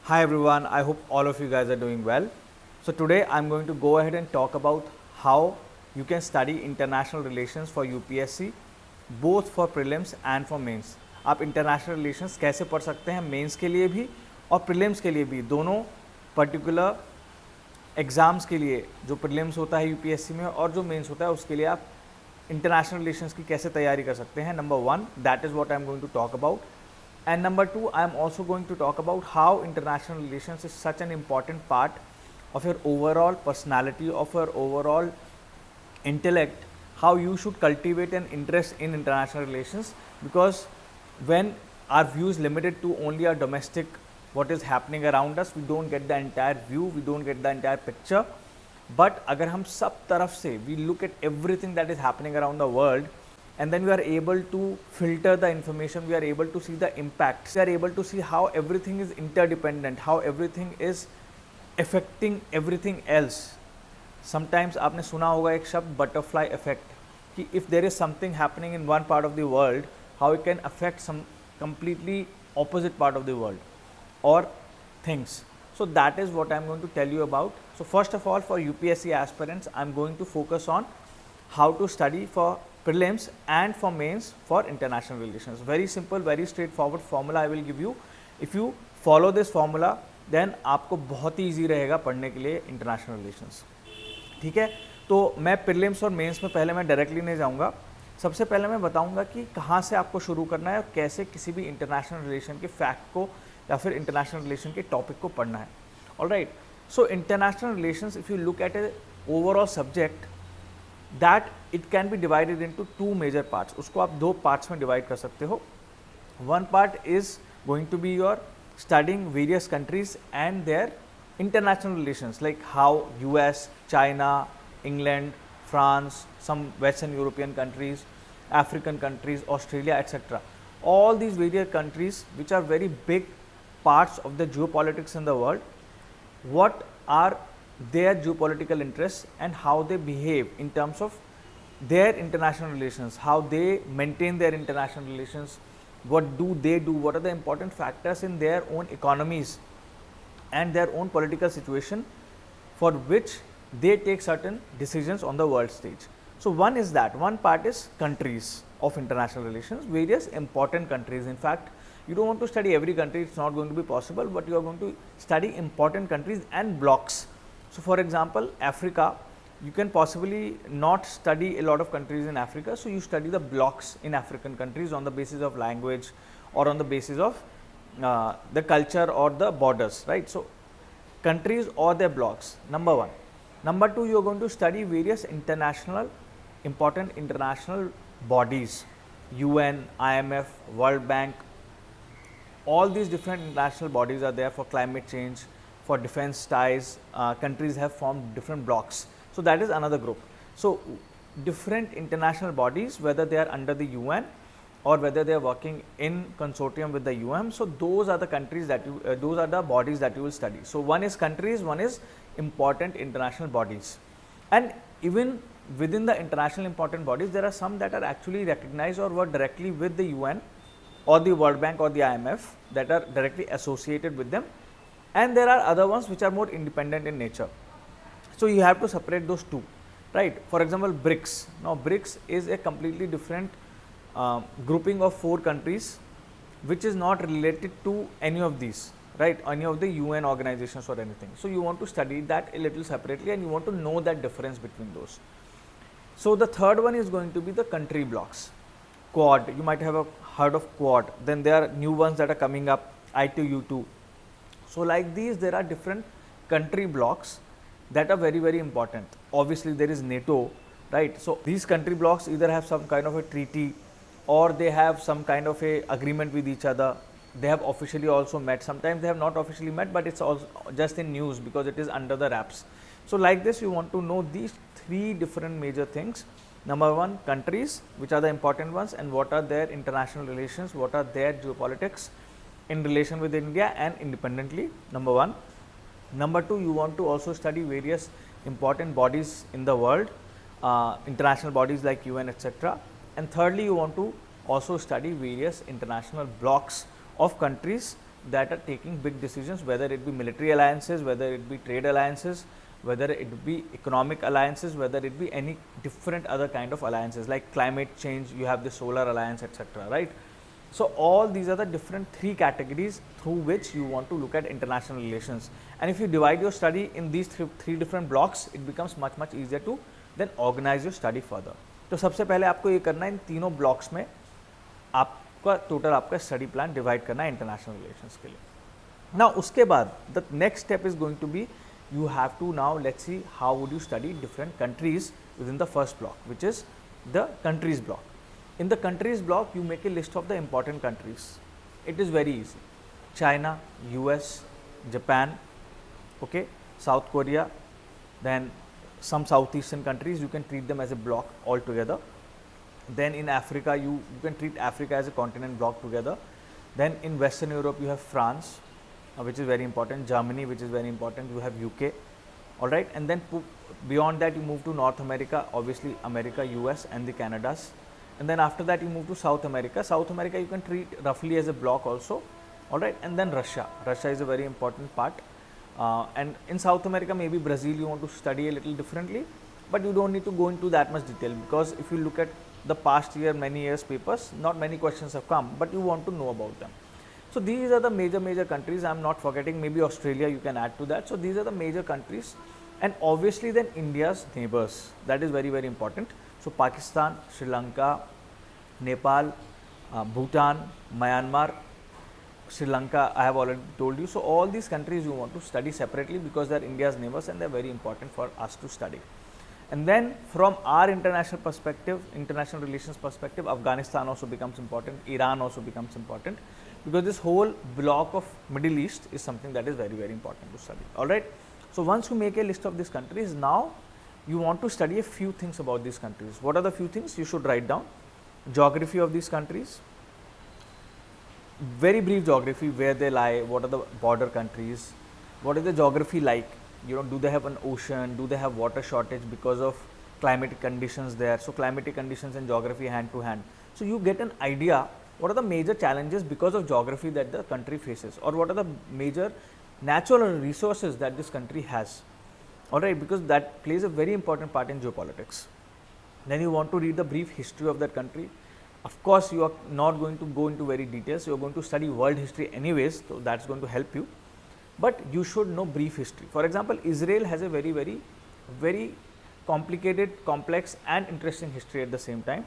Hi everyone, I hope all of you guys are doing well. So today I'm going to go ahead and talk about how you can study international relations for UPSC both for prelims and for mains. आप international relations कैसे पढ़ सकते हैं mains के लिए भी और prelims के लिए भी, दोनों particular एग्ज़ाम्स के लिए जो प्रीलिम्स होता है यूपीएससी में और जो मेंस होता है उसके लिए आप इंटरनेशनल रिलेशंस की कैसे तैयारी कर सकते हैं. Number one, that is what I am going to talk about. And number two, I am also going to talk about how international relations is such an important part of your overall personality, of your overall intellect, how you should cultivate an interest in international relations, because when our view is limited to only our domestic, what is happening around us, we don't get the entire view, we don't get the entire picture. But अगर हम सब तरफ से we look at everything that is happening around the world, and then we are able to filter the information, we are able to see the impacts, we are able to see how everything is interdependent, how everything is affecting everything else. Sometimes आपने सुना होगा एक शब्द butterfly effect, कि if there is something happening in one part of the world, how it can affect some completely opposite part of the world or things. So that is what I am going to tell you about. So first of all, for UPSC aspirants, I am going to focus on how to study for prelims and for mains for international relations. Very simple, very straightforward formula I will give you. If you follow this formula, then आपको बहुत ही easy रहेगा पढ़ने के लिए international relations. ठीक है, तो मैं prelims और mains में पहले मैं डायरेक्टली नहीं जाऊँगा. सबसे पहले मैं बताऊँगा कि कहाँ से आपको शुरू करना है और कैसे किसी भी इंटरनेशनल रिलेशन के फैक्ट को या फिर इंटरनेशनल रिलेशन के टॉपिक को पढ़ना है. Alright, so international relations, if you look at A overall subject, that it can be divided into two major parts. उसको आप दो parts में divide कर सकते हो. One part is going to be your studying various countries and their international relations, like how US, China, England, France, some Western European countries, African countries, Australia, etc. All these various countries which are very big parts of the geopolitics in the world, what are their geopolitical interests and how they behave in terms of their international relations, how they maintain their international relations, what do they do, what are the important factors in their own economies and their own political situation for which they take certain decisions on the world stage. So one is that, one part is countries of international relations, various important countries. In fact, you don't want to study every country, it's not going to be possible, but you are going to study important countries and blocks. So for example, Africa, you can possibly not study a lot of countries in Africa, so you study the blocks in African countries on the basis of language or on the basis of the culture or the borders, right? So countries or their blocks, number one. Number two, you are going to study various important international bodies, UN, IMF, World Bank. All these different international bodies are there for climate change, for defense ties. Countries have formed different blocks. So that is another group. So different international bodies, whether they are under the UN or whether they are working in consortium with the UN. So those are the countries that you, those are the bodies that you will study. So one is countries, one is important international bodies. And even within the international important bodies, there are some that are actually recognized or work directly with the UN or the World Bank or the IMF, that are directly associated with them. And there are other ones which are more independent in nature. So you have to separate those two, right? For example, BRICS. Now BRICS is a completely different grouping of 4 countries which is not related to any of these, right? Any of the UN organizations or anything. So you want to study that a little separately and you want to know that difference between those. So the third one is going to be the country blocks. Quad, you might have heard of Quad. Then there are new ones that are coming up, I2U2. So like these, there are different country blocks that are very, very important. Obviously there is NATO, right? So these country blocks either have some kind of a treaty or they have some kind of a agreement with each other. They have officially also met. Sometimes they have not officially met, but it's also just in news because it is under the wraps. So like this, you want to know these 3 different major things. Number one, countries, which are the important ones, and what are their international relations, what are their geopolitics in relation with India and independently, number one. Number two, you want to also study various important bodies in the world, international bodies like UN, etc. And thirdly, you want to also study various international blocks of countries that are taking big decisions, whether it be military alliances, whether it be trade alliances, whether it be economic alliances, whether it be any different other kind of alliances like climate change, you have the solar alliance, etc., right? So all these are the different three categories through which you want to look at international relations, and if you divide your study in these three different blocks, it becomes much easier to then organize your study further. तो सबसे पहले आपको ये करना है इन तीनों blocks में आपका टोटल आपका स्टडी प्लान डिवाइड करना है इंटरनेशनल रिलेशंस के लिए. ना उसके बाद the next step is going to be you have to now, let's see how would you study different countries within the first block, which is the countries block. In the countries block, you make a list of the important countries. It is very easy: China, US, Japan, okay, South Korea, then some southeastern countries, you can treat them as a block altogether. Then in Africa, you can treat Africa as a continent block together. Then in Western Europe, you have France, which is very important, Germany, which is very important, you have UK, all right, and then beyond that you move to North America, obviously America, US and the Canadas, and then after that you move to South America. South America you can treat roughly as a block also, all right, and then Russia is a very important part, and in South America maybe Brazil you want to study a little differently, but you don't need to go into that much detail, because if you look at the past year, many years papers, not many questions have come, but you want to know about them. So these are the major countries. I am not forgetting, maybe Australia you can add to that. So these are the major countries, and obviously then India's neighbors, that is very important. So Pakistan, Sri Lanka, Nepal, Bhutan, Myanmar, Sri Lanka, I have already told you. So all these countries you want to study separately because they are India's neighbors and they are very important for us to study. And then from our international perspective, international relations perspective, Afghanistan also becomes important, Iran also becomes important, because this whole block of Middle East is something that is very important to study, all right. So once you make a list of these countries, now you want to study a few things about these countries. What are the few things you should write down? Geography of these countries, very brief geography, where they lie, what are the border countries, what is the geography like, you know, do they have an ocean, do they have water shortage because of climatic conditions there. So climatic conditions and geography hand to hand, so you get an idea what are the major challenges because of geography that the country faces, or what are the major natural resources that this country has, all right, because that plays a very important part in geopolitics. Then you want to read the brief history of that country. Of course, you are not going to go into very details, you are going to study world history anyways, so that's going to help you, but you should know brief history. For example, Israel has a very complicated, complex and interesting history at the same time,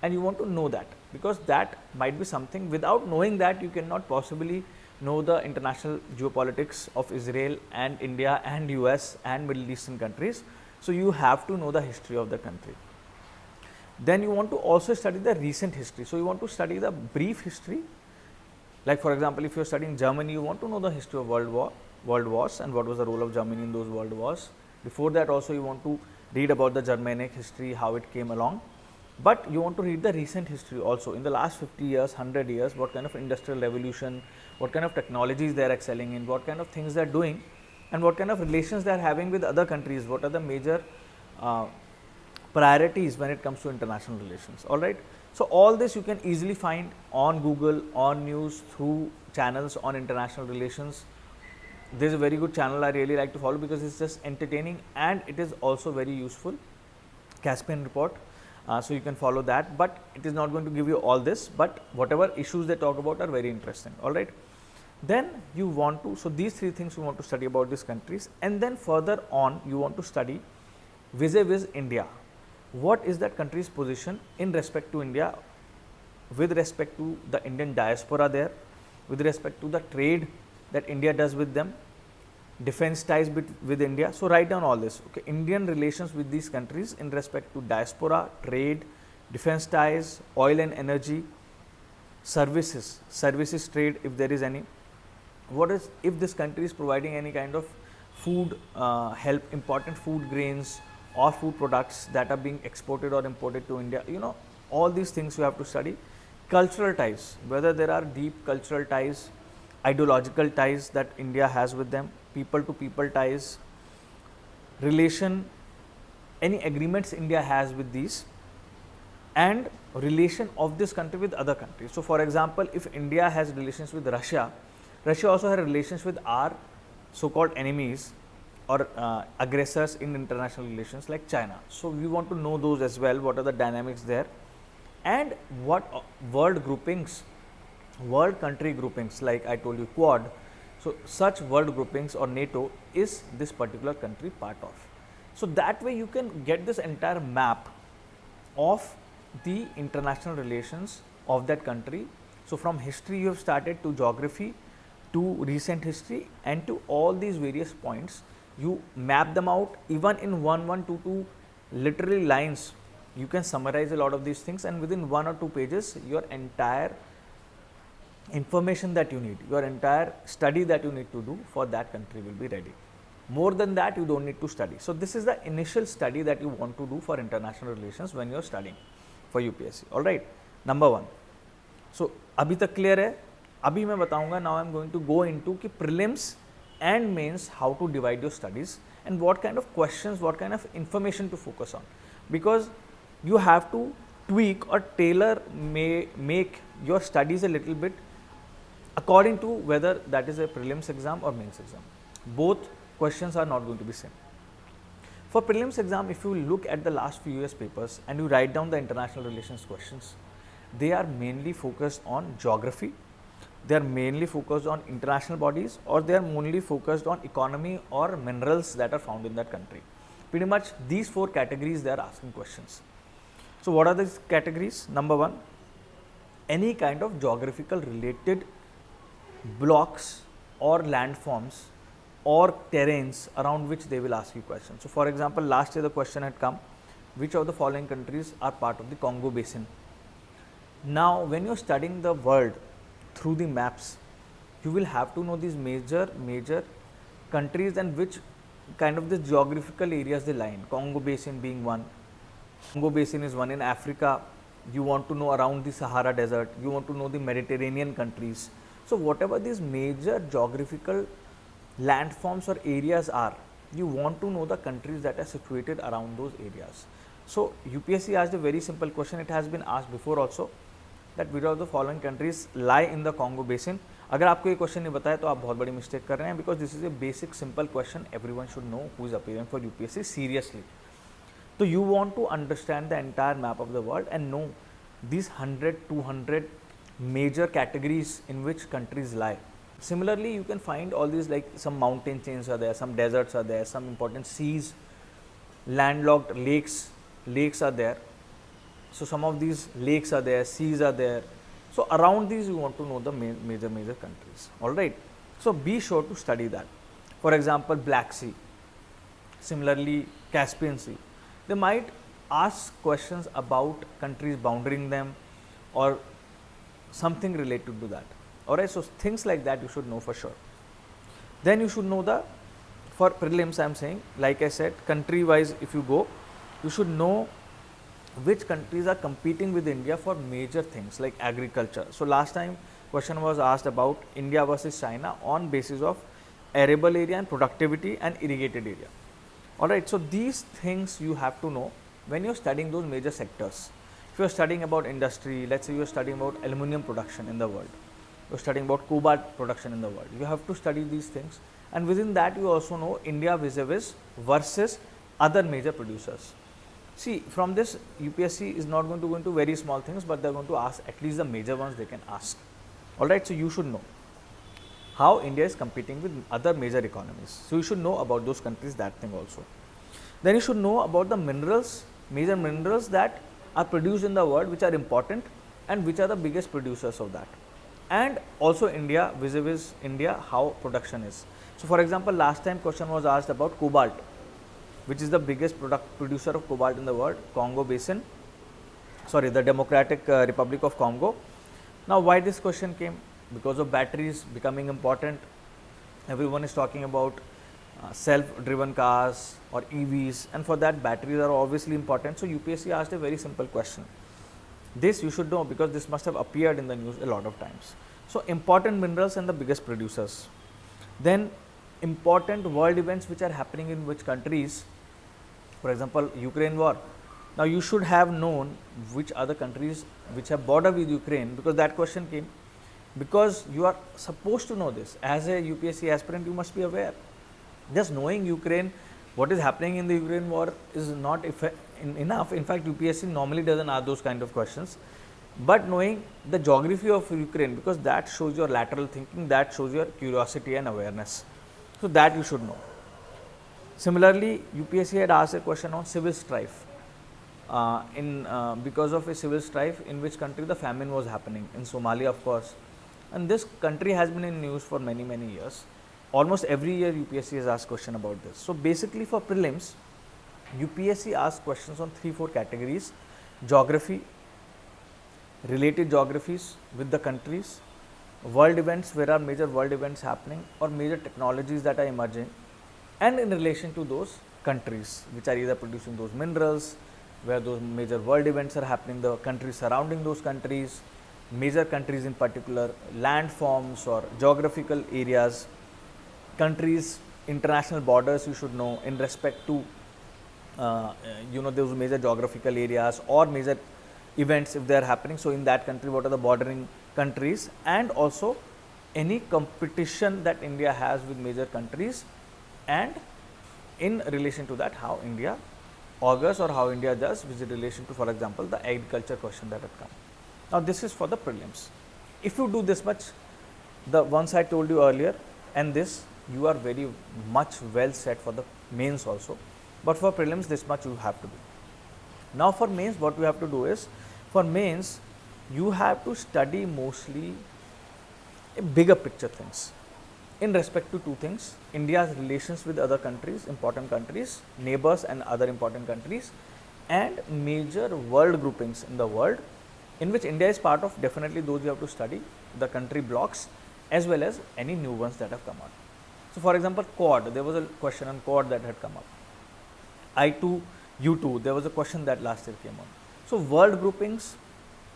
and you want to know that, because that might be something, without knowing that you cannot possibly know the international geopolitics of Israel and India and US and Middle Eastern countries. So you have to know the history of the country. Then you want to also study the recent history. So you want to study the brief history, like for example, if you are studying Germany, you want to know the history of world wars and what was the role of Germany in those world wars. Before that also you want to read about the Germanic history, how it came along. But you want to read the recent history also, in the last 50 years, 100 years, what kind of industrial revolution, what kind of technologies they are excelling in, what kind of things they are doing, and what kind of relations they are having with other countries, what are the major priorities when it comes to international relations, all right. So all this you can easily find on Google, on news, through channels on international relations. There is a very good channel I really like to follow because it's just entertaining and it is also very useful, Caspian Report. So you can follow that, but it is not going to give you all this, but whatever issues they talk about are very interesting, all right. Then you want to, so these three things you want to study about these countries, and then further on you want to study vis-a-vis India. What is that country's position in respect to India, with respect to the Indian diaspora there, with respect to the trade that India does with them, defense ties with India. So write down all this, okay. Indian relations with these countries in respect to diaspora, trade, defense ties, oil and energy, services trade if there is any. What is, if this country is providing any kind of food help, important food grains or food products that are being exported or imported to India, you know, all these things you have to study. Cultural ties, whether there are deep cultural ties, ideological ties that India has with them, people to people ties, relation, any agreements India has with these, and relation of this country with other countries. So for example, if India has relations with Russia, Russia also had relations with our so-called enemies or aggressors in international relations like China. So we want to know those as well, what are the dynamics there, and what world groupings, world country groupings, like I told you Quad. So such world groupings or NATO is this particular country part of. So that way you can get this entire map of the international relations of that country. So from history you have started to geography to recent history and to all these various points, you map them out even in 1, 1, 2, 2 literally lines. You can summarize a lot of these things, and within 1 or 2 pages your entire information that you need, your entire study that you need to do for that country will be ready. More than that you don't need to study. So this is the initial study that you want to do for international relations when you are studying for UPSC. All right, number 1. So अभी तक clear है? अभी मैं बताऊंगा, now I am going to go into कि prelims and mains, how to divide your studies and what kind of questions, what kind of information to focus on, because you have to tweak or tailor make your studies a little bit according to whether that is a prelims exam or mains exam. Both questions are not going to be same. For prelims exam, if you look at the last few years papers and you write down the international relations questions, they are mainly focused on geography, they are mainly focused on international bodies, or they are mainly focused on economy or minerals that are found in that country. Pretty much these 4 categories they are asking questions. So what are these categories? Number 1, any kind of geographical related blocks or landforms or terrains around which they will ask you questions. So for example, last year the question had come, which of the following countries are part of the Congo basin? Now when you are studying the world through the maps, you will have to know these major countries and which kind of the geographical areas they lie in. Congo basin being one. Congo basin is one in Africa. You want to know around the Sahara desert, you want to know the Mediterranean countries. So whatever these major geographical landforms or areas are, you want to know the countries that are situated around those areas. So UPSC asked a very simple question, it has been asked before also, that which of the following countries lie in the Congo basin. अगर आपको ये question नहीं बताया तो आप बहुत बड़ी mistake कर रहे हैं, because this is a basic simple question everyone should know who is appearing for UPSC seriously. So you want to understand the entire map of the world and know these 100, 200 major categories in which countries lie. Similarly, you can find all these, like some mountain chains are there, some deserts are there, some important seas, landlocked lakes are there. So some of these lakes are there, seas are there. So around these you want to know the major countries. All right. So be sure to study that. For example, Black Sea. Similarly, Caspian Sea. They might ask questions about countries bounding them or something related to that. All right. So things like that you should know for sure. Then you should know for prelims I am saying, like I said, country wise if you go, you should know which countries are competing with India for major things like agriculture. So last time question was asked about India versus China on basis of arable area and productivity and irrigated area. Alright, so these things you have to know when you are studying those major sectors. If you are studying about industry, let's say you are studying about aluminum production in the world, you are studying about cobalt production in the world, you have to study these things, and within that you also know India vis-a-vis versus other major producers. See, from this UPSC is not going to go into very small things, but they are going to ask at least the major ones they can ask. Alright, so you should know how India is competing with other major economies. So you should know about those countries, that thing also. Then you should know about the minerals, major minerals that are produced in the world which are important and which are the biggest producers of that. And also India vis-a-vis India, how production is. So for example, last time question was asked about cobalt, which is the biggest producer of cobalt in the world, Congo basin, the Democratic Republic of Congo. Now why this question came? Because of batteries becoming important. Everyone is talking about self-driven cars or EVs, and for that batteries are obviously important. So UPSC asked a very simple question. This you should know because this must have appeared in the news a lot of times. So important minerals and the biggest producers. Then important world events which are happening in which countries. For example, Ukraine war. Now you should have known which other countries which have border with Ukraine, because that question came. because you are supposed to know this. As a UPSC aspirant, you must be aware. Just knowing Ukraine, what is happening in the Ukraine war is not enough. In fact, UPSC normally doesn't ask those kind of questions. But knowing the geography of Ukraine, because that shows your lateral thinking, that shows your curiosity and awareness. So that you should know. Similarly, UPSC had asked a question on civil strife. Because of a civil strife, in which country the famine was happening, in Somalia, of course. And this country has been in news for many years. Almost every year UPSC has asked question about this. So basically for prelims, UPSC asks questions on 3-4 categories: geography, related geographies with the countries, world events, where are major world events happening, or major technologies that are emerging, and in relation to those countries which are either producing those minerals, where those major world events are happening, the countries surrounding those countries, major countries in particular, landforms or geographical areas, countries, international borders you should know in respect to those major geographical areas or major events if they are happening. So in that country, what are the bordering countries, and also any competition that India has with major countries, and in relation to that, how India augurs or how India does with relation to, for example, the agriculture question that had come. Now this is for the prelims. If you do this much, the ones I told you earlier and this, you are very much well set for the mains also. But for prelims, this much you have to do. Now for mains, what you have to do is, for mains, you have to study mostly a bigger picture things in respect to two things: India's relations with other countries, important countries, neighbors and other important countries, and major world groupings in the world in which India is part of. Definitely those you have to study, the country blocks as well as any new ones that have come out. So for example, Quad, there was a question on Quad that had come up. I2, U2, there was a question that last year came on. So world groupings,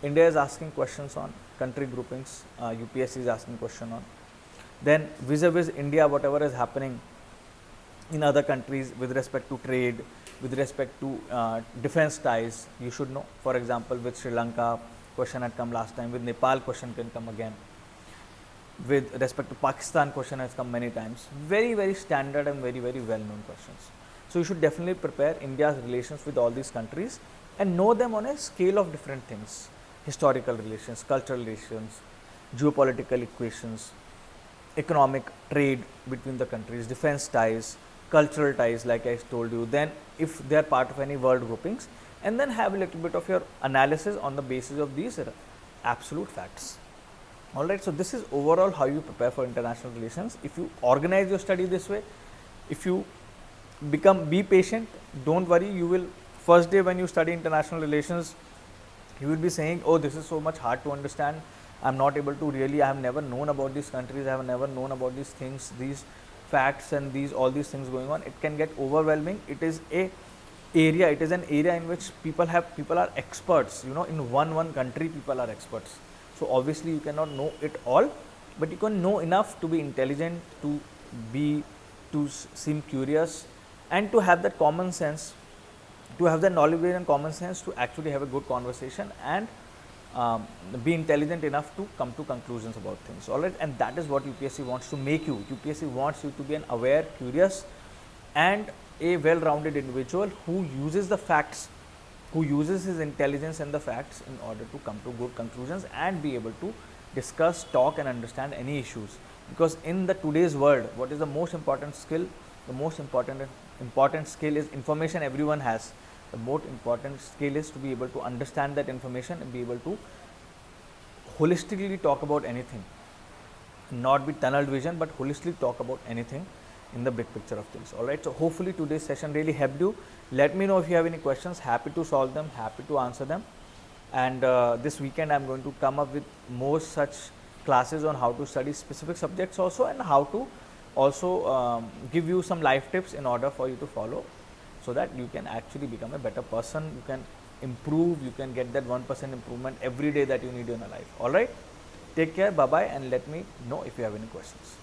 India is asking questions on. Country groupings, UPSC is asking question on. Then vis-a-vis India, whatever is happening in other countries with respect to trade, with respect to defense ties, you should know. For example, with Sri Lanka, question had come last time. With Nepal, question can come again. With respect to Pakistan, question has come many times. Very standard and very well known questions. So you should definitely prepare India's relations with all these countries and know them on a scale of different things: historical relations, cultural relations, geopolitical equations, economic trade between the countries, defense ties, cultural ties, like I told you. Then if they are part of any world groupings, and then have a little bit of your analysis on the basis of these absolute facts. Alright, so this is overall how you prepare for international relations. If you organize your study this way, if you be patient, don't worry, you will, first day when you study international relations, you will be saying, oh, this is so much hard to understand, I am not able to really, I have never known about these countries, I have never known about these things, these facts and all these things going on. It can get overwhelming. It is an area in which people are experts, in one country people are experts. So obviously you cannot know it all, but you can know enough to be intelligent, to seem curious, and to have that common sense, to have that knowledge and common sense to actually have a good conversation and be intelligent enough to come to conclusions about things. Alright, and that is what UPSC wants to make you. UPSC wants you to be an aware, curious, and a well-rounded individual who uses the facts, who uses his intelligence and the facts in order to come to good conclusions and be able to discuss, talk and understand any issues. Because in the today's world, what is the most important skill? The most important skill is information everyone has. The most important skill is to be able to understand that information and be able to holistically talk about anything, not be tunnel vision, but holistically talk about anything in the big picture of things. Alright, so hopefully today's session really helped you. Let me know if you have any questions, happy to solve them, happy to answer them. And this weekend I am going to come up with more such classes on how to study specific subjects also, and how to also give you some life tips in order for you to follow, so that you can actually become a better person, you can improve, you can get that 1% improvement every day that you need in your life. Alright, take care, bye bye, and let me know if you have any questions.